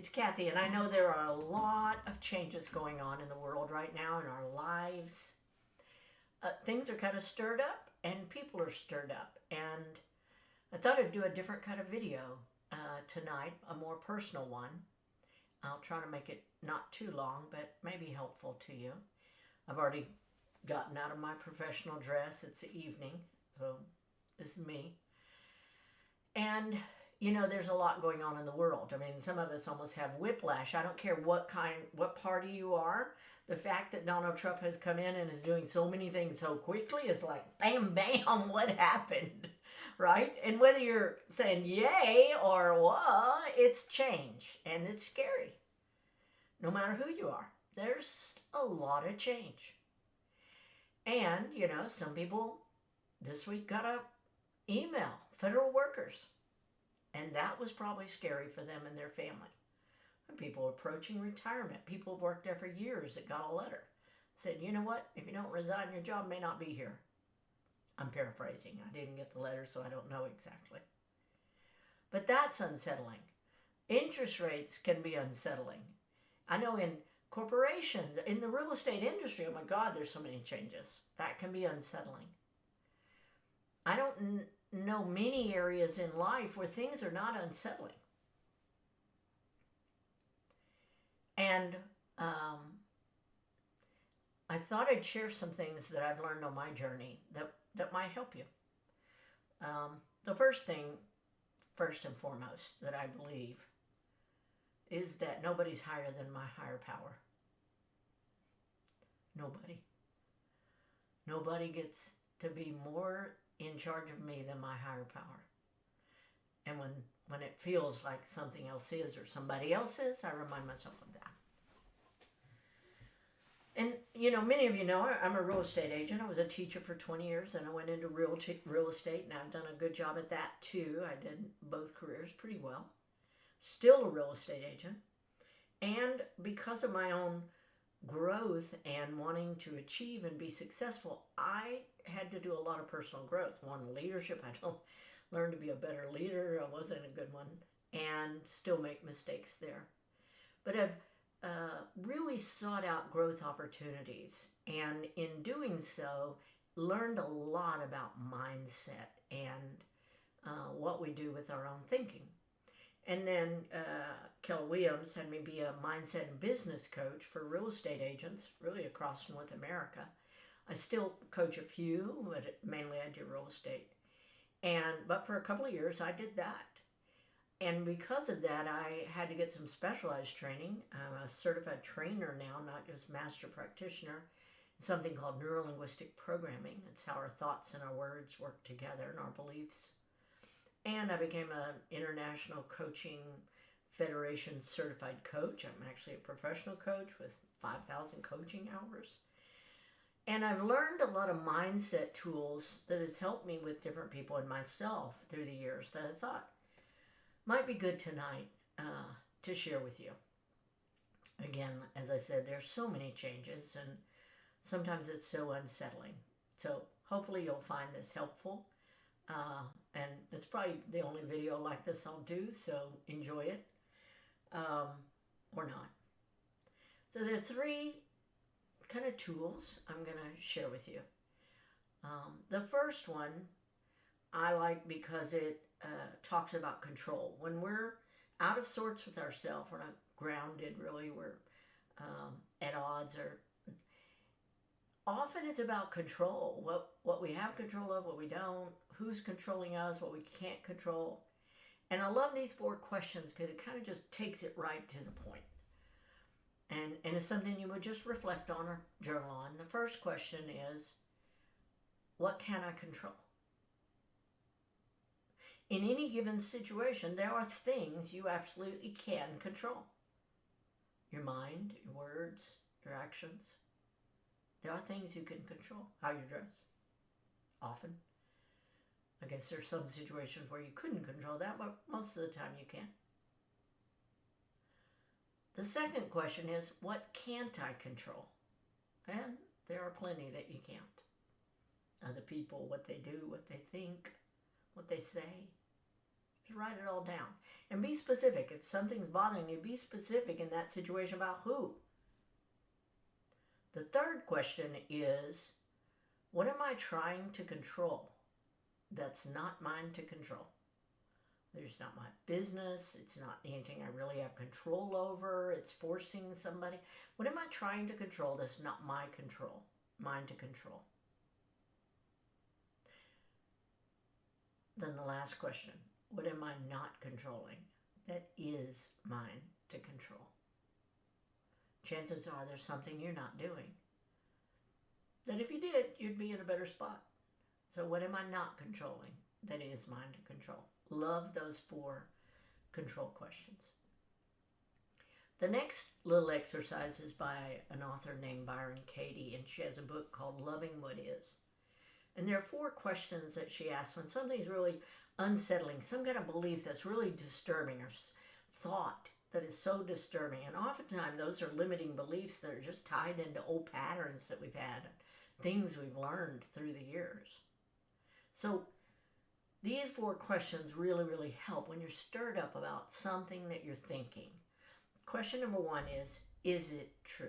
It's Kathy, and I know there are a lot of changes going on in the world right now in our lives. Things are kind of stirred up, and people are stirred up. And I thought I'd do a different kind of video tonight, a more personal one. I'll try to make it not too long, but maybe helpful to you. I've already gotten out of my professional dress. It's the evening, so this is me. And you know, there's a lot going on in the world. I mean, some of us almost have whiplash. I don't care what party you are. The fact that Donald Trump has come in and is doing so many things so quickly is like, bam, bam, what happened, right? And whether you're saying yay or what, it's change, and it's scary. No matter who you are, there's a lot of change. And, you know, some people this week got a email, federal workers. And that was probably scary for them and their family. And people approaching retirement, people have worked there for years that got a letter. Said, you know what, if you don't resign, your job may not be here. I'm paraphrasing. I didn't get the letter, so I don't know exactly. But that's unsettling. Interest rates can be unsettling. I know in corporations, in the real estate industry, oh my God, there's so many changes. That can be unsettling. I don't know many areas in life where things are not unsettling. And I thought I'd share some things that I've learned on my journey that might help you. The first thing, first and foremost, that I believe is that nobody's higher than my higher power. Nobody. Nobody gets to be more in charge of me than my higher power. And when it feels like something else is or somebody else is, I remind myself of that. And, you know, many of you know I'm a real estate agent. I was a teacher for 20 years, and I went into real estate, and I've done a good job at that too. I did both careers pretty well. Still a real estate agent. And because of my own growth and wanting to achieve and be successful, I had to do a lot of personal growth. One, leadership. I don't learn to be a better leader. I wasn't a good one, and still make mistakes there. But I've really sought out growth opportunities, and in doing so, learned a lot about mindset and what we do with our own thinking. And then Keller Williams had me be a mindset and business coach for real estate agents, really across North America. I still coach a few, but mainly I do real estate. But for a couple of years, I did that. And because of that, I had to get some specialized training. I'm a certified trainer now, not just master practitioner. It's something called neuro-linguistic programming. It's how our thoughts and our words work together and our beliefs. And I became an International Coaching Federation certified coach. I'm actually a professional coach with 5,000 coaching hours. And I've learned a lot of mindset tools that has helped me with different people and myself through the years that I thought might be good tonight to share with you. Again, as I said, there's so many changes, and sometimes it's so unsettling. So hopefully you'll find this helpful. And it's probably the only video like this I'll do, so enjoy it or not. So there are three kind of tools I'm going to share with you. The first one I like because it talks about control. When we're out of sorts with ourselves, we're not grounded really, we're at odds, or often it's about control, what we have control of, what we don't, who's controlling us, what we can't control. And I love these 4 questions because it kind of just takes it right to the point. And it's something you would just reflect on or journal on. The first question is, what can I control? In any given situation, there are things you absolutely can control. Your mind, your words, your actions. There are things you can control. How you dress. Often. I guess there's some situations where you couldn't control that, but most of the time you can. The second question is, what can't I control? And there are plenty that you can't. Other people, what they do, what they think, what they say. There's write it all down. And be specific. If something's bothering you, be specific in that situation about who. The third question is, what am I trying to control that's not mine to control? It's not my business. It's not anything I really have control over. It's forcing somebody. What am I trying to control that's not my control, mine to control? Then the last question, what am I not controlling that is mine to control? Chances are there's something you're not doing that if you did, you'd be in a better spot. So what am I not controlling that is mine to control? Love those 4 control questions. The next little exercise is by an author named Byron Katie, and she has a book called Loving What Is. And there are 4 questions that she asks when something's really unsettling, some kind of belief that's really disturbing or thought that is so disturbing. And oftentimes those are limiting beliefs that are just tied into old patterns that we've had, things we've learned through the years. So these 4 questions really, really help when you're stirred up about something that you're thinking. Question number 1 is it true?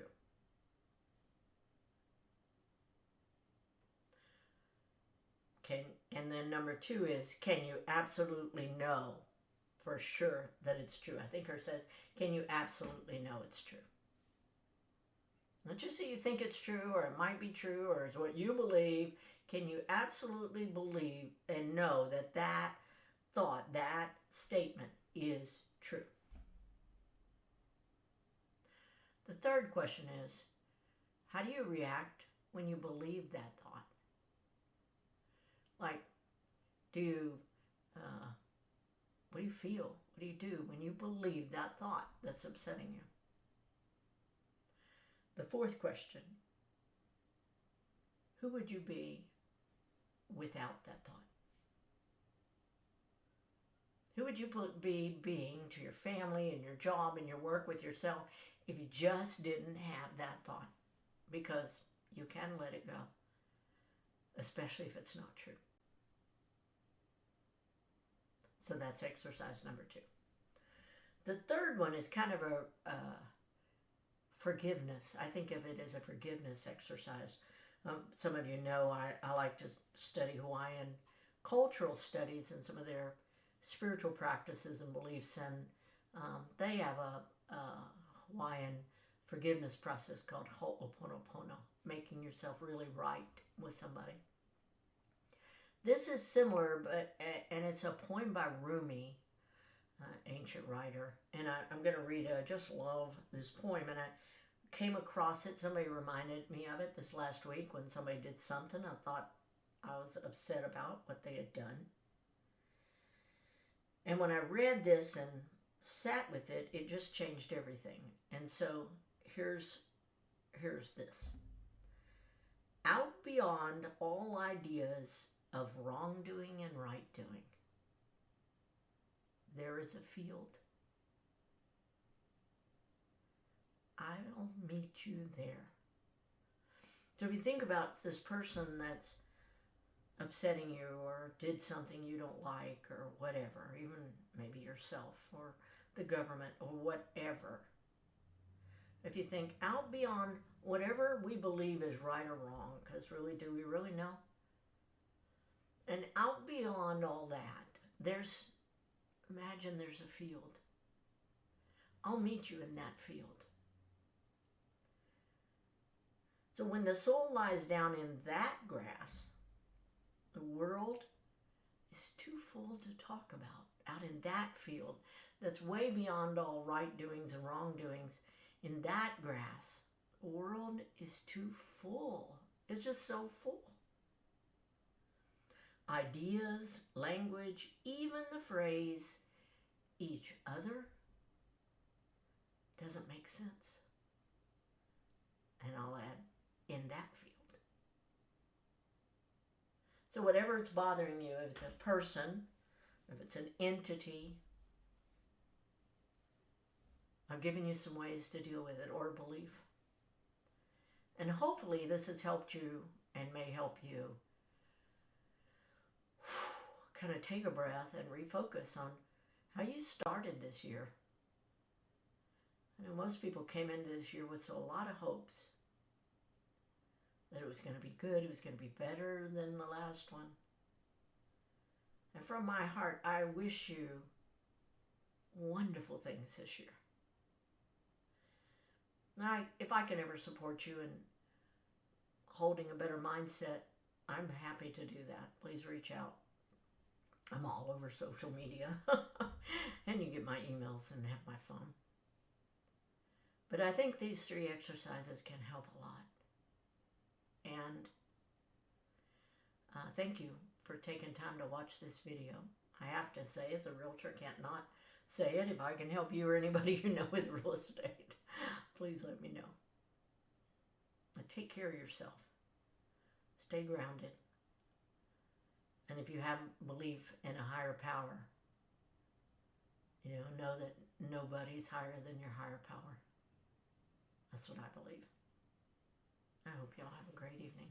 And then number 2 is, can you absolutely know for sure that it's true? I think hers says, can you absolutely know it's true? Not just that you think it's true, or it might be true, or it's what you believe. Can you absolutely believe and know that that thought, that statement is true? The third question is, how do you react when you believe that thought? Like, what do you feel? What do you do when you believe that thought that's upsetting you? The fourth question, who would you be without that thought? Who would you be being to your family and your job and your work with yourself if you just didn't have that thought? Because you can let it go, especially if it's not true. So that's exercise number 2. The third one is kind of a forgiveness. I think of it as a forgiveness exercise. Some of you know I like to study Hawaiian cultural studies and some of their spiritual practices and beliefs, and they have a Hawaiian forgiveness process called ho'oponopono, making yourself really right with somebody. This is similar, and it's a poem by Rumi, ancient writer, and I'm going to read it. I just love this poem, and I came across it. Somebody reminded me of it this last week when somebody did something I thought I was upset about what they had done. And when I read this and sat with it, it just changed everything. And so here's this. Out beyond all ideas of wrongdoing and right doing, there is a field. I'll meet you there. So if you think about this person that's upsetting you or did something you don't like or whatever, even maybe yourself or the government or whatever, if you think out beyond whatever we believe is right or wrong, because really, do we really know? And out beyond all that, imagine there's a field. I'll meet you in that field. So when the soul lies down in that grass, the world is too full to talk about. Out in that field that's way beyond all right doings and wrongdoings, in that grass, the world is too full. It's just so full. Ideas, language, even the phrase, each other, doesn't make sense. And I'll add, in that field. So whatever it's bothering you, if it's a person, if it's an entity, I'm giving you some ways to deal with it, or a belief. And hopefully this has helped you and may help you kind of take a breath and refocus on how you started this year. I know most people came into this year with a lot of hopes that it was going to be good, it was going to be better than the last one. And from my heart, I wish you wonderful things this year. Now, if I can ever support you in holding a better mindset, I'm happy to do that. Please reach out. I'm all over social media. And you get my emails and have my phone. But I think these 3 exercises can help a lot. And thank you for taking time to watch this video. I have to say, as a realtor, can't not say it. If I can help you or anybody you know with real estate, please let me know. But take care of yourself. Stay grounded. And if you have belief in a higher power, know that nobody's higher than your higher power. That's what I believe. I hope y'all have a great evening.